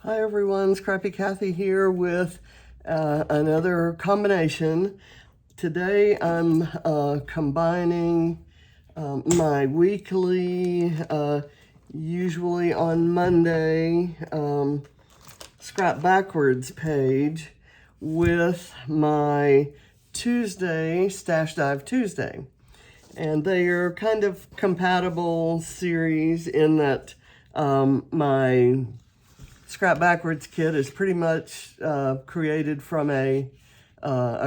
Hi everyone, Scrappy Kathy here with another combination. Today I'm combining my weekly, usually on Monday, Scrap Backwards page with my Tuesday, Stash Dive Tuesday. And they are kind of compatible series in that my Scrap Backwards kit is pretty much created from a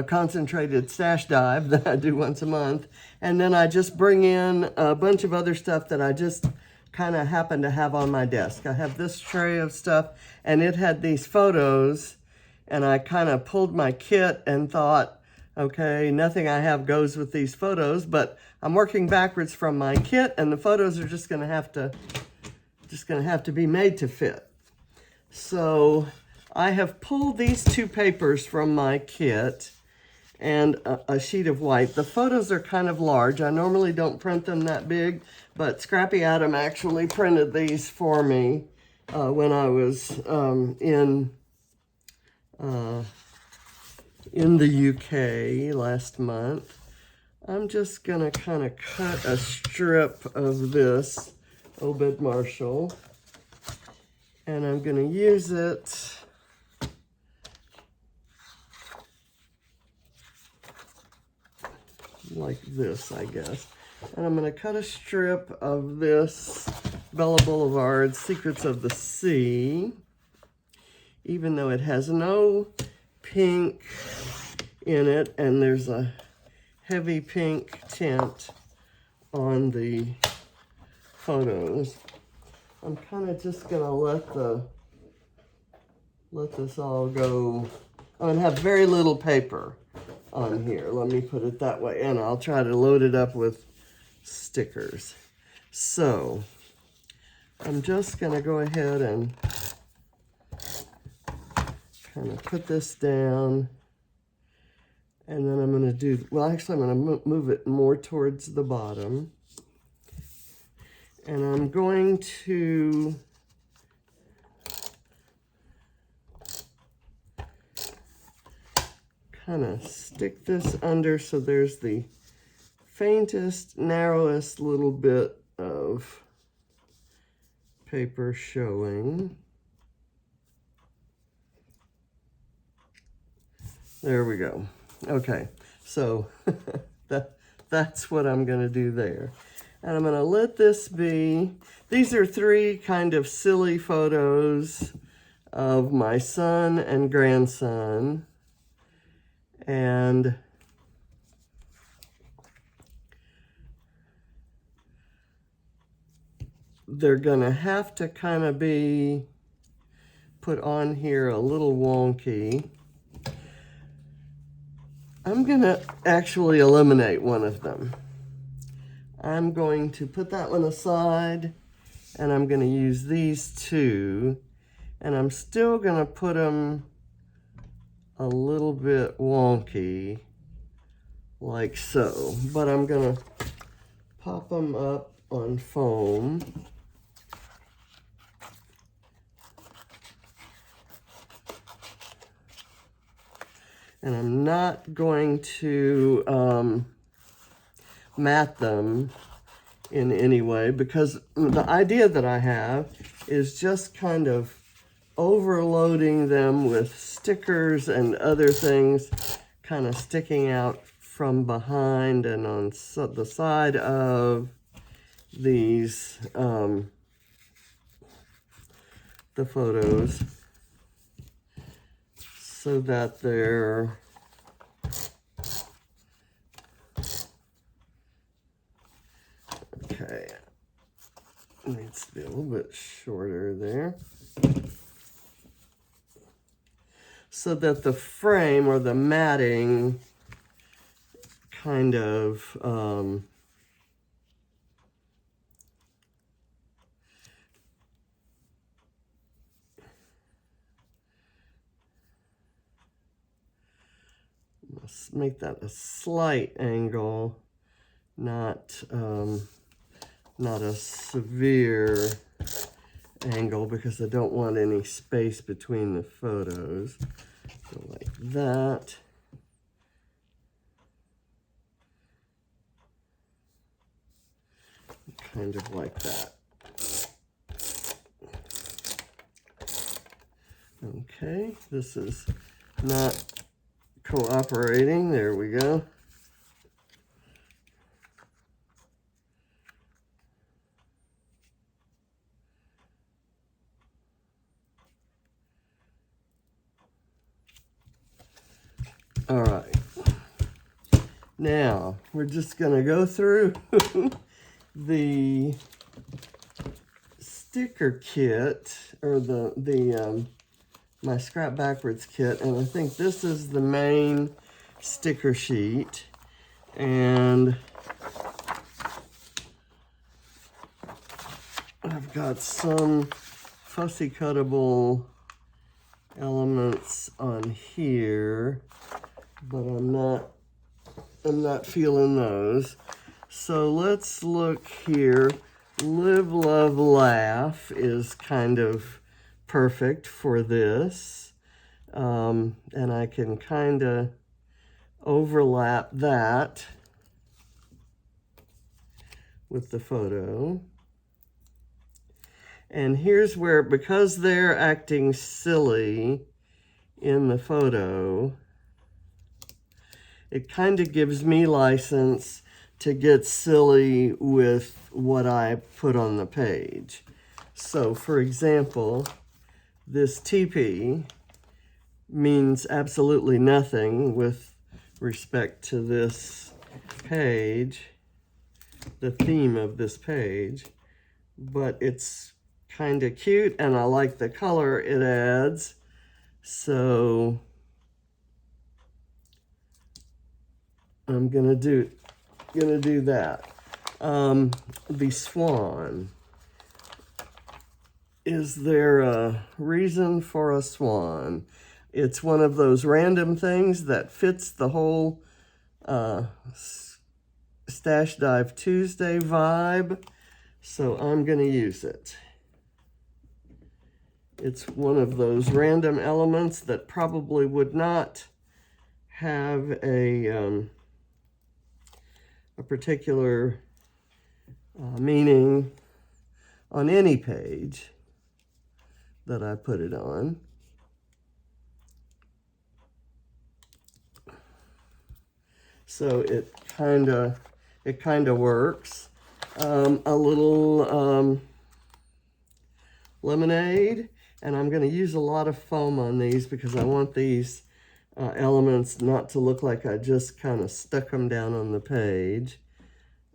concentrated stash dive that I do once a month. And then I just bring in a bunch of other stuff that I just kind of happen to have on my desk. I have this tray of stuff and it had these photos and I kind of pulled my kit and thought, okay, nothing I have goes with these photos, but I'm working backwards from my kit and the photos are just gonna have to be made to fit. So I have pulled these two papers from my kit and a sheet of white. The photos are kind of large. I normally don't print them that big, but Scrappy Adam actually printed these for me when I was in the UK last month. I'm just gonna kind of cut a strip of this Obed Marshall. And I'm going to use it like this, I guess. And I'm going to cut a strip of this Bella Blvd Secrets of the Sea, even though it has no pink in it, and there's a heavy pink tint on the photos. I'm kind of just gonna let this all go. I'm gonna have very little paper on here. Let me put it that way, and I'll try to load it up with stickers. So I'm just gonna go ahead and kind of put this down, and then I'm gonna do, well, actually I'm gonna move it more towards the bottom. And I'm going to kind of stick this under so there's the faintest, narrowest little bit of paper showing. There we go. Okay, so that's what I'm going to do there. And I'm going to let this be, these are three kind of silly photos of my son and grandson. And they're going to have to kind of be put on here a little wonky. I'm going to actually eliminate one of them. I'm going to put that one aside, and I'm going to use these two, and I'm still going to put them a little bit wonky, like so, but I'm going to pop them up on foam. And I'm not going to mat them in any way, because the idea that I have is just kind of overloading them with stickers and other things kind of sticking out from behind and on the side of these the photos, so that they're okay. It needs to be a little bit shorter there, so that the frame or the matting kind of let's make that a slight angle, not a severe angle because I don't want any space between the photos. So like that. Kind of like that. Okay, this is not cooperating. There we go. All right. Now, we're just going to go through the sticker kit, or my Scrap Backwards kit, and I think this is the main sticker sheet, and I've got some fussy cuttable elements on here, but I'm not feeling those. So let's look here. Live, Love, Laugh is kind of perfect for this. And I can kind of overlap that with the photo. And here's where, because they're acting silly in the photo, it kind of gives me license to get silly with what I put on the page. So, for example, this TP means absolutely nothing with respect to this page, the theme of this page, but it's kind of cute and I like the color it adds. So I'm gonna do that. The swan. Is there a reason for a swan? It's one of those random things that fits the whole Stash Dive Tuesday vibe, so I'm gonna use it. It's one of those random elements that probably would not have a particular meaning on any page that I put it on. So it kind of works. A little lemonade, and I'm going to use a lot of foam on these because I want these elements not to look like I just kind of stuck them down on the page.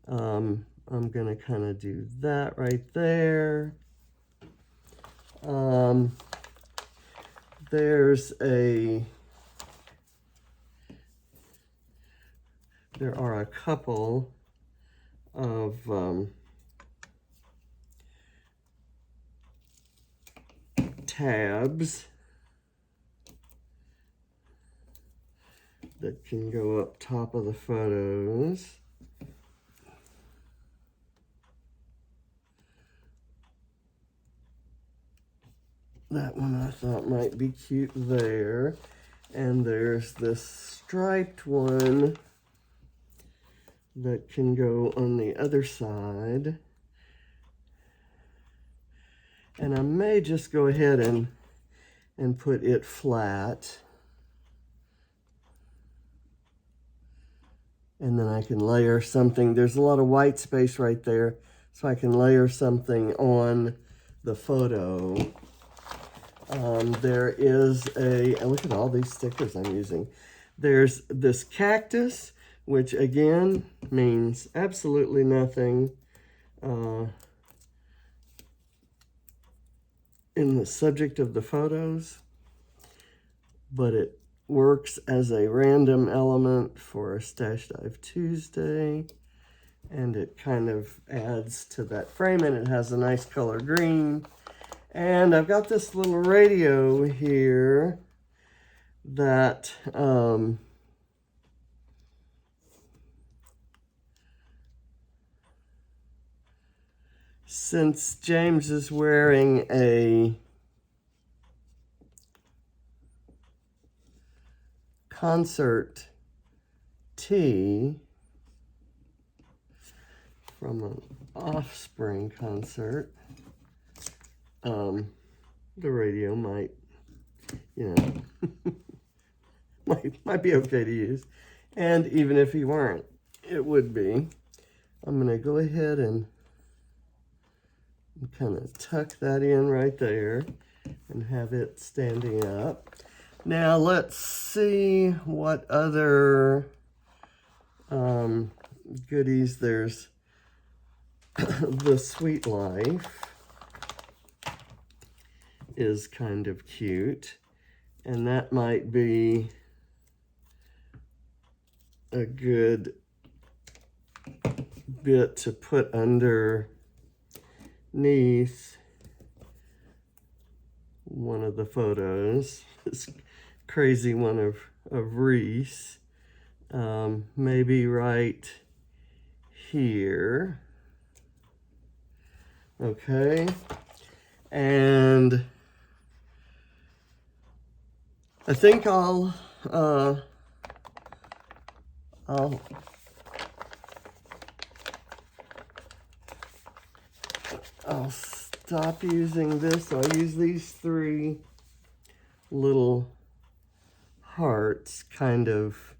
I'm going to kind of do that right there. There are a couple of tabs that can go up top of the photos. That one I thought might be cute there. And there's this striped one that can go on the other side. And I may just go ahead and put it flat. And then I can layer something. There's a lot of white space right there, so I can layer something on the photo. There is look at all these stickers I'm using. There's this cactus, which again means absolutely nothing in the subject of the photos, but it works as a random element for a Stash Dive Tuesday, and it kind of adds to that frame, and it has a nice color green. And I've got this little radio here that since James is wearing a concert tee from an Offspring concert, the radio might, you know, might be okay to use. And even if he weren't, it would be. I'm gonna go ahead and kind of tuck that in right there and have it standing up. Now let's see what other goodies. There's the Sweet Life is kind of cute, and that might be a good bit to put underneath one of the photos. This crazy one of Reese, maybe right here. Okay, and I think I'll stop using this. I'll use these three little hearts, kind of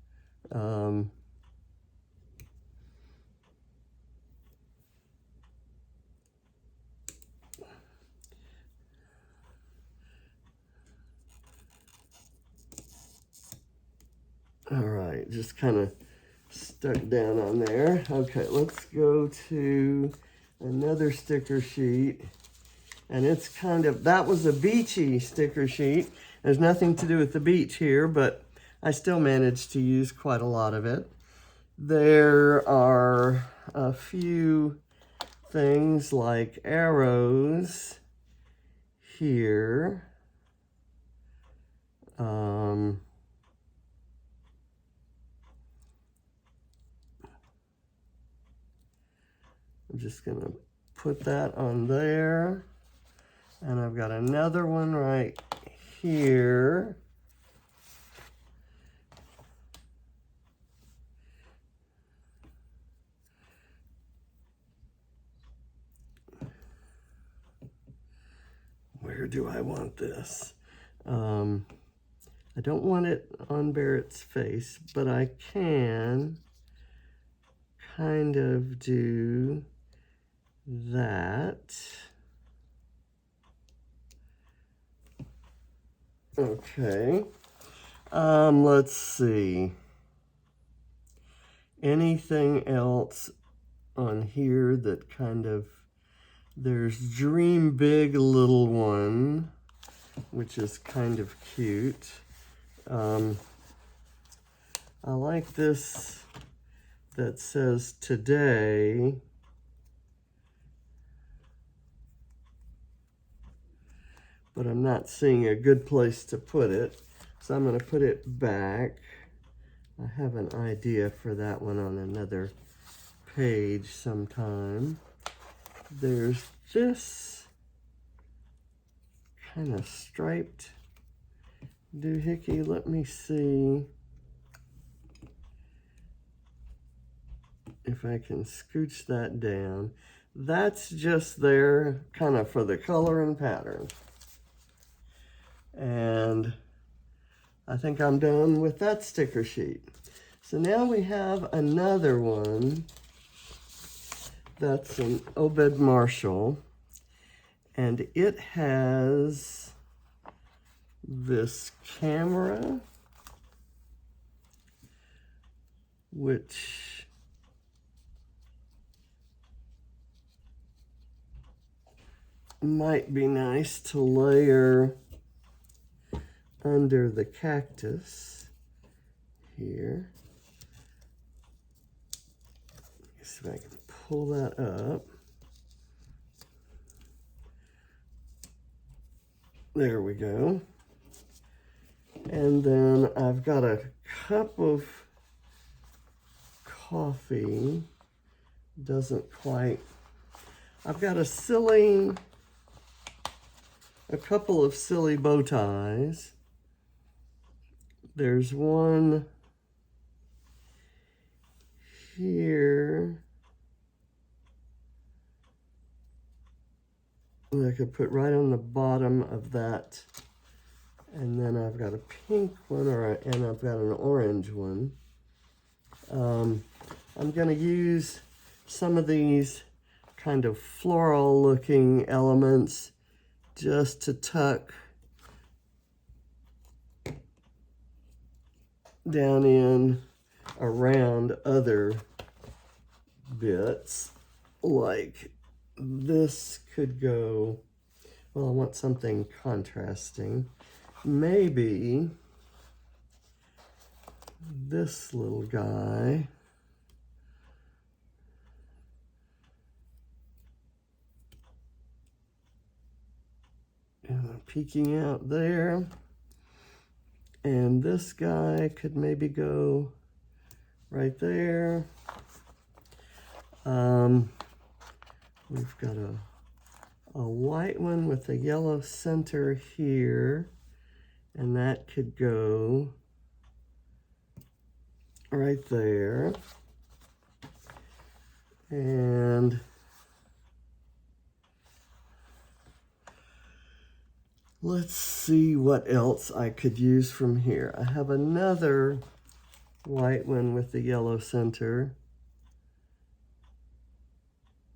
all right, just kind of stuck down on there. Okay, let's go to another sticker sheet. And it's kind of, that was a beachy sticker sheet. There's nothing to do with the beach here, but I still managed to use quite a lot of it. There are a few things like arrows here. I'm just gonna put that on there. And I've got another one right here. Where do I want this? I don't want it on Barrett's face, but I can kind of do that. Okay, let's see. Anything else on here that kind of, there's Dream Big Little One, which is kind of cute. I like this that says today. But I'm not seeing a good place to put it, so I'm going to put it back. I have an idea for that one on another page sometime. There's this kind of striped doohickey. Let me see if I can scooch that down. That's just there kind of for the color and pattern. And I think I'm done with that sticker sheet. So now we have another one that's an Obed Marshall, and it has this camera, which might be nice to layer under the cactus here. Let's see if I can pull that up. There we go. And then I've got a cup of coffee. Doesn't quite I've got a couple of silly bow ties. There's one here that I could put right on the bottom of that. And then I've got a pink one, and I've got an orange one. I'm going to use some of these kind of floral looking elements just to tuck down in around other bits. Like this could go, well, I want something contrasting. Maybe this little guy. Peeking out there. And this guy could maybe go right there. We've got a white one with a yellow center here, and that could go right there. And let's see what else I could use from here. I have another white one with the yellow center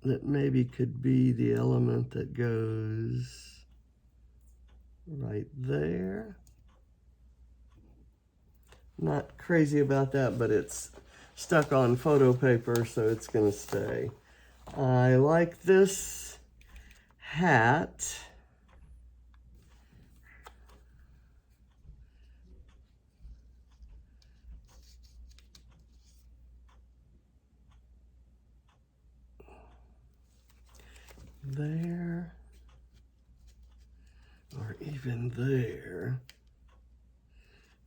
that maybe could be the element that goes right there. Not crazy about that, but it's stuck on photo paper, so it's gonna stay. I like this hat. There, or even there.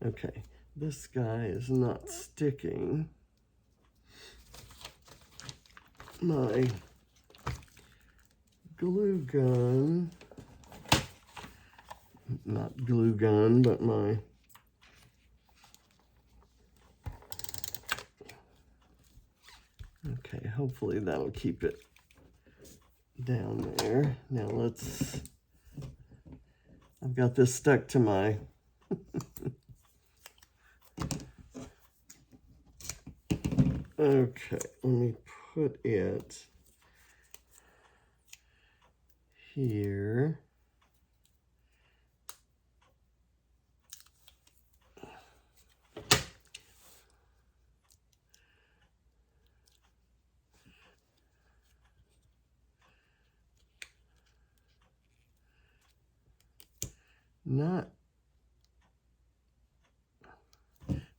Okay, this guy is not sticking. My glue gun, not glue gun, but my okay, hopefully that'll keep it down there. Now I've got this stuck to my okay, let me put it here.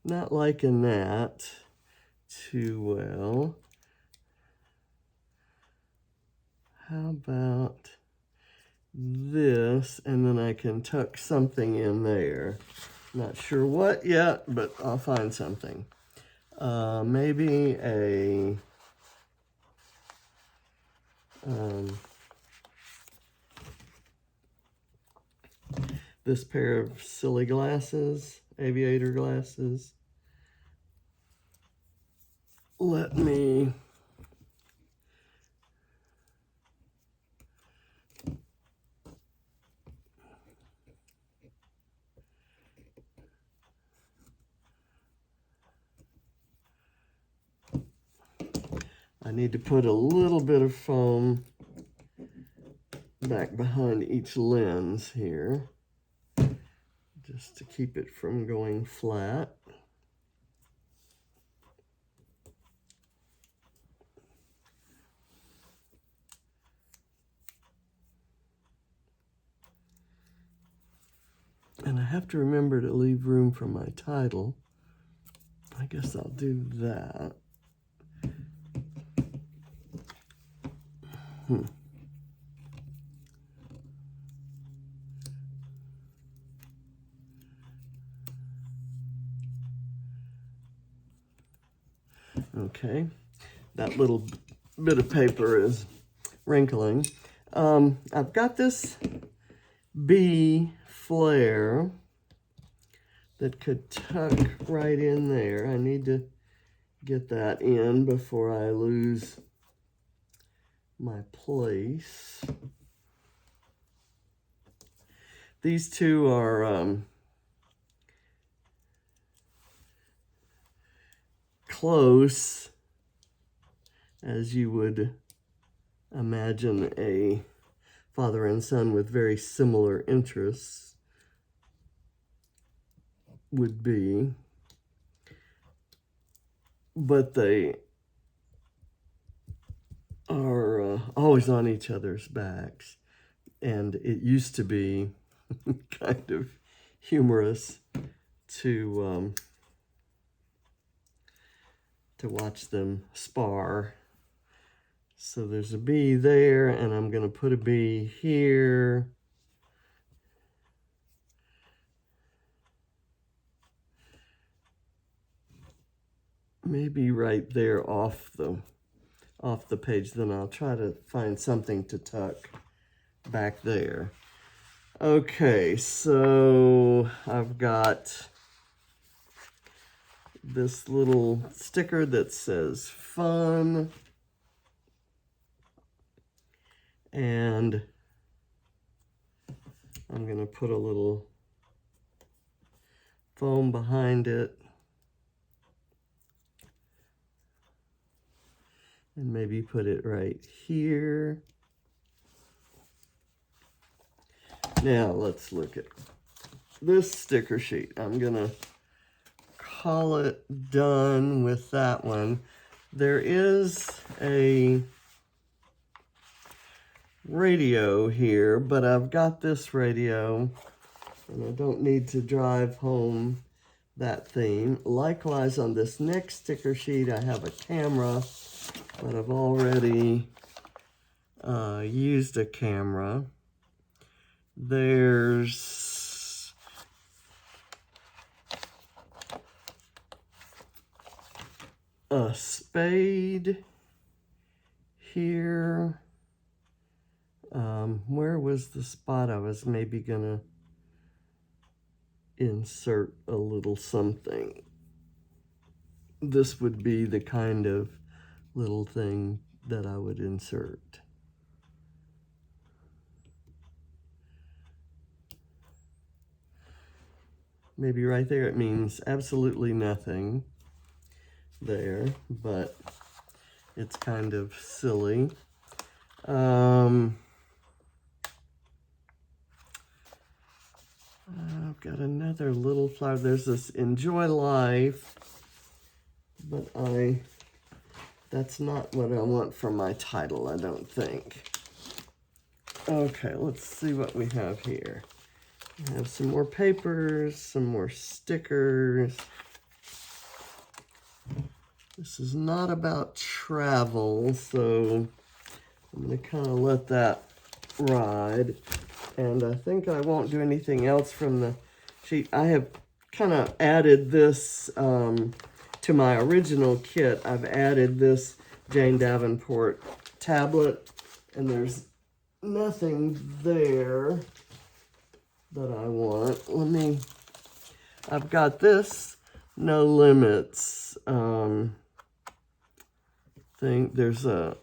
Not liking that too well. How about this, and then I can tuck something in there. Not sure what yet, but I'll find something. Maybe a this pair of silly glasses, Aviator glasses. Let me I need to put a little bit of foam back behind each lens here, just to keep it from going flat. And I have to remember to leave room for my title. I guess I'll do that. Okay, that little bit of paper is wrinkling. I've got this bee Flair that could tuck right in there. I need to get that in before I lose my place. These two are close, as you would imagine a father and son with very similar interests would be, but they are always on each other's backs, and it used to be kind of humorous to watch them spar. So there's a bee there, and I'm going to put a bee here. Maybe right there off the page. Then I'll try to find something to tuck back there. Okay, so I've got this little sticker that says fun, and I'm going to put a little foam behind it, and maybe put it right here. Now let's look at this sticker sheet. I'm going to call it done with that one. There is a radio here, but I've got this radio, and I don't need to drive home that theme. Likewise, on this next sticker sheet, I have a camera, but I've already used a camera. There's a spade here. Where was the spot I was maybe gonna insert a little something? This would be the kind of little thing that I would insert. Maybe right there. It means absolutely nothing there, but it's kind of silly. I've got another little flower. There's this enjoy life, but that's not what I want for my title, I don't think. Okay, let's see what we have here. I have some more papers, some more stickers. This is not about travel, so I'm going to kind of let that ride. And I think I won't do anything else from the sheet. I have kind of added this to my original kit. I've added this Jane Davenport tablet, and there's nothing there that I want. I've got this No Limits thing. There's a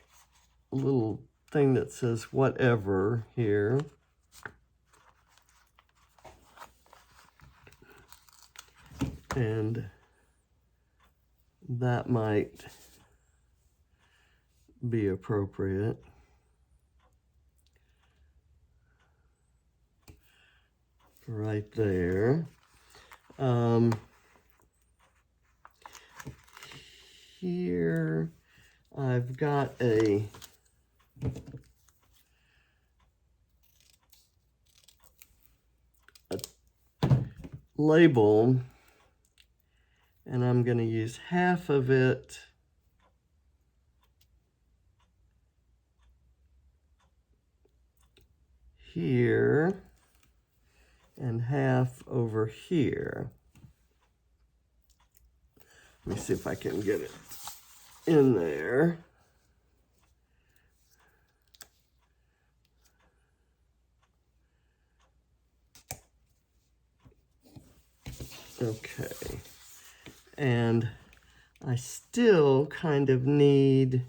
little thing that says whatever here. And that might be appropriate. Right there. Here I've got a label, and I'm going to use half of it here and half over here. Let me see if I can get it in there. Okay. And I still kind of need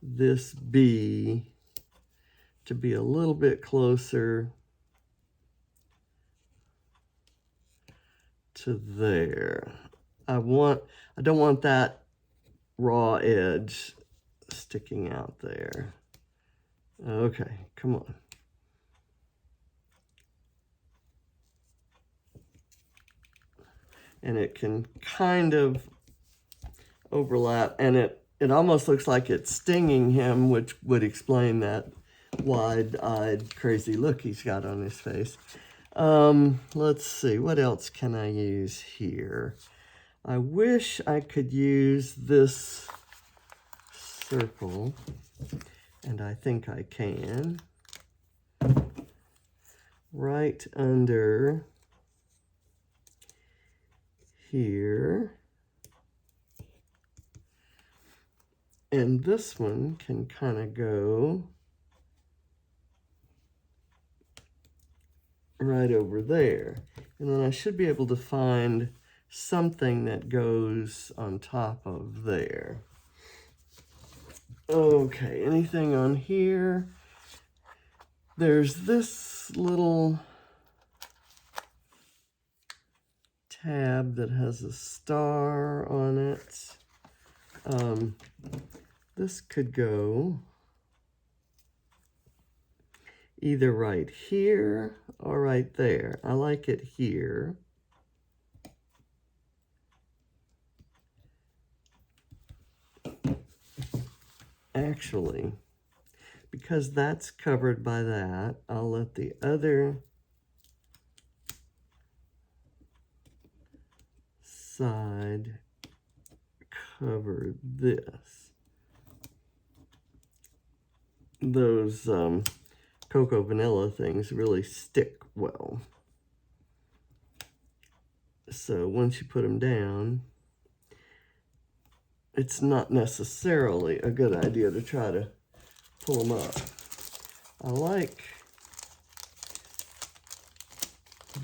this B to be a little bit closer to there. I don't want that raw edge sticking out there. Okay, come on. And it can kind of overlap, and it almost looks like it's stinging him, which would explain that wide-eyed crazy look he's got on his face. Let's see, what else can I use here? I wish I could use this circle, and I think I can. Right under here. And this one can kind of go right over there. And then I should be able to find something that goes on top of there. Okay, anything on here? There's this little tab that has a star on it. This could go either right here or right there. I like it here. Actually, because that's covered by that, I'll let the other side cover this. Those cocoa vanilla things really stick well. So once you put them down, it's not necessarily a good idea to try to pull them up. I like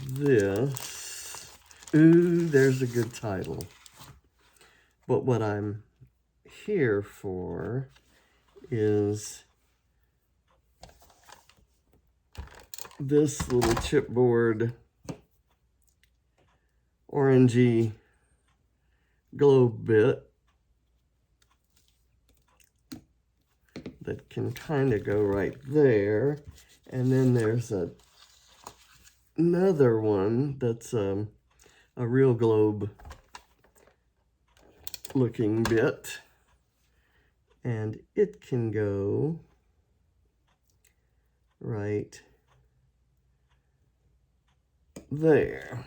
this. Ooh, there's a good title. But what I'm here for is this little chipboard orangey globe bit that can kind of go right there. And then there's another one that's a real globe looking bit, and it can go right there.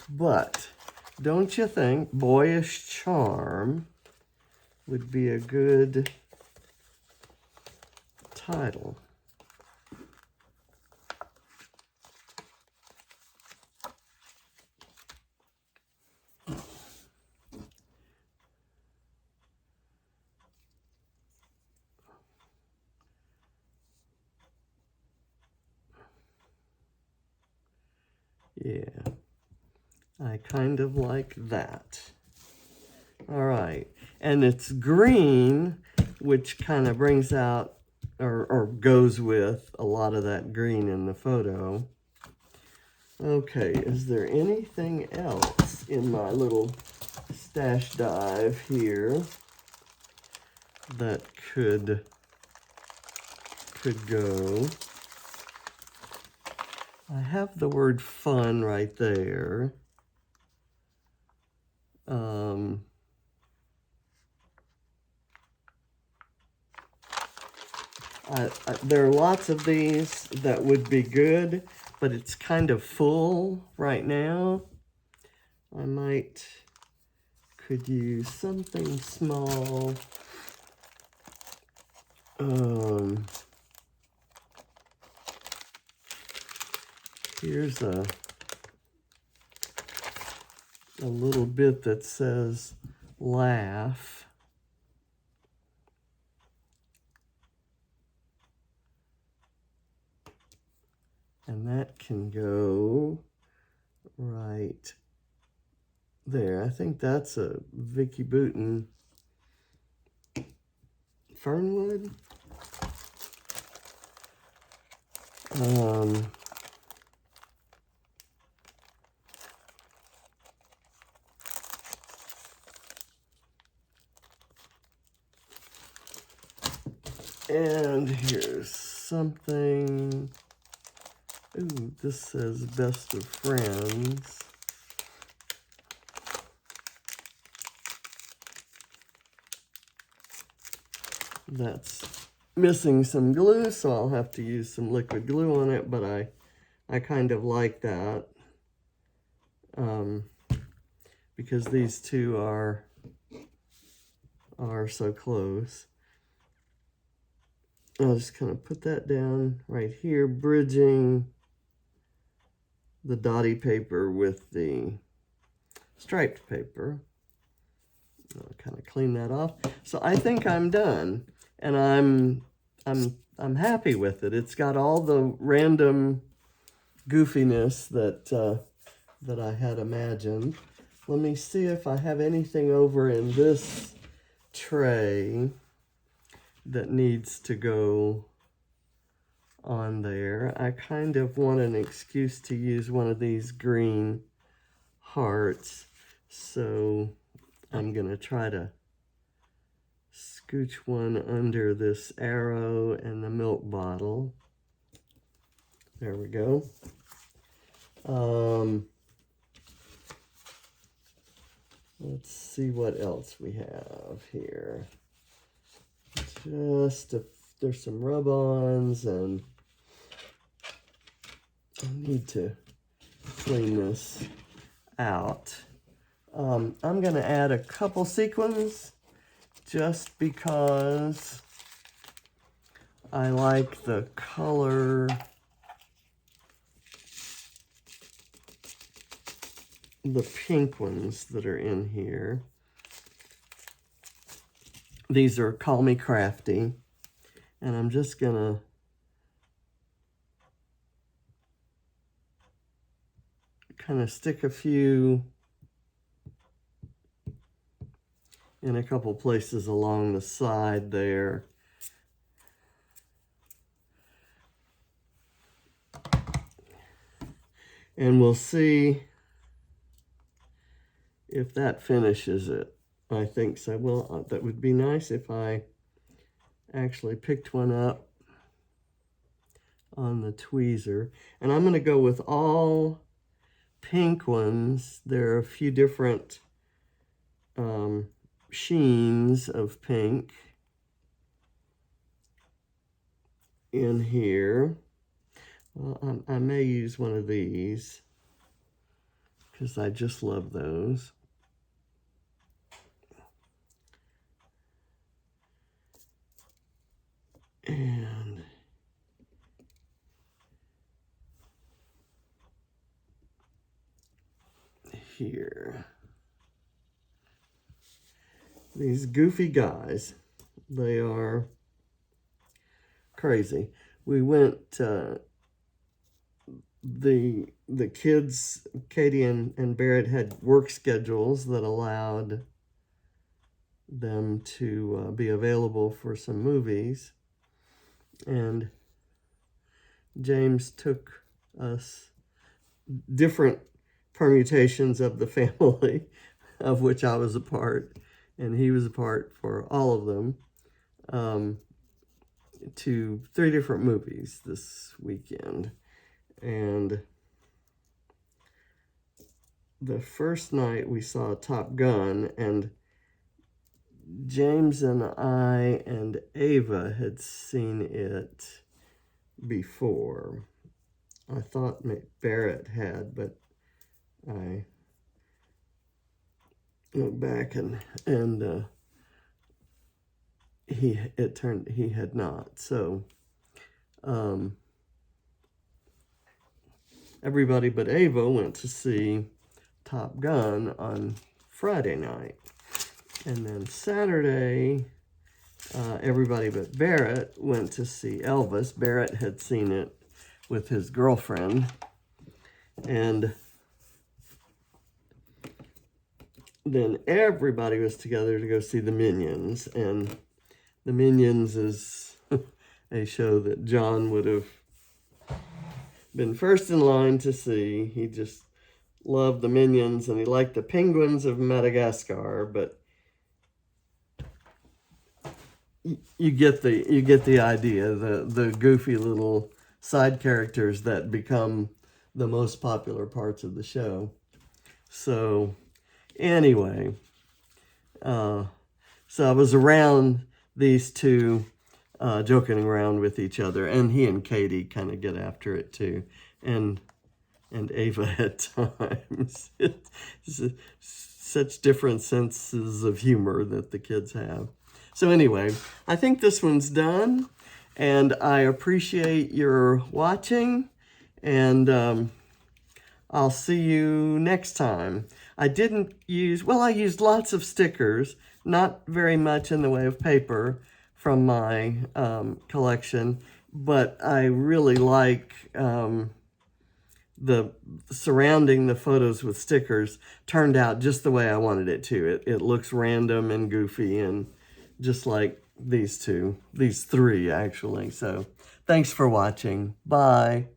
But don't you think Boyish Charm would be a good title? Yeah, I kind of like that. All right, and it's green, which kind of brings out or goes with a lot of that green in the photo. Okay, is there anything else in my little stash dive here that could go? I have the word fun right there. There are lots of these that would be good, but it's kind of full right now. I could use something small. Here's a little bit that says laugh. And that can go right there. I think that's a Vicki Boutin Fernwood. And here's something. Ooh, this says Best of Friends. That's missing some glue, so I'll have to use some liquid glue on it, but I kind of like that because these two are so close. I'll just kind of put that down right here, bridging the Dotty paper with the striped paper. I'll kind of clean that off. So I think I'm done, and I'm happy with it. It's got all the random goofiness that I had imagined. Let me see if I have anything over in this tray that needs to go on there. I kind of want an excuse to use one of these green hearts, so I'm gonna try to scooch one under this arrow and the milk bottle. There we go. Let's see what else we have here. There's some rub-ons, and I need to clean this out. I'm going to add a couple sequins just because I like the color, the pink ones that are in here. These are Call Me Crafty, and I'm just gonna kind of stick a few in a couple places along the side there. And we'll see if that finishes it. I think so. Well, that would be nice if I actually picked one up on the tweezer. And I'm going to go with all pink ones. There are a few different sheens of pink in here. Well, I may use one of these because I just love those. And here, these goofy guys, they are crazy. We went, the kids, Katie and Barrett, had work schedules that allowed them to be available for some movies. And James took us different permutations of the family, of which I was a part, and he was a part for all of them, to 3 different movies this weekend. And the first night we saw Top Gun, and James and I and Ava had seen it before. I thought Barrett had, but I went back and it turned he had not. So everybody but Ava went to see Top Gun on Friday night. And then Saturday, everybody but Barrett went to see Elvis. Barrett had seen it with his girlfriend. And then everybody was together to go see the Minions. And the Minions is a show that John would have been first in line to see. He just loved the Minions, and he liked the penguins of Madagascar, but you get the idea, the goofy little side characters that become the most popular parts of the show. So anyway, so I was around these two joking around with each other, and he and Katie kind of get after it too, and Ava at times. It's such different senses of humor that the kids have. So anyway, I think this one's done, and I appreciate your watching, and I'll see you next time. I used lots of stickers, not very much in the way of paper from my collection, but I really like the surrounding the photos with stickers turned out just the way I wanted it to. It looks random and goofy, and just like these three actually. So thanks for watching. Bye.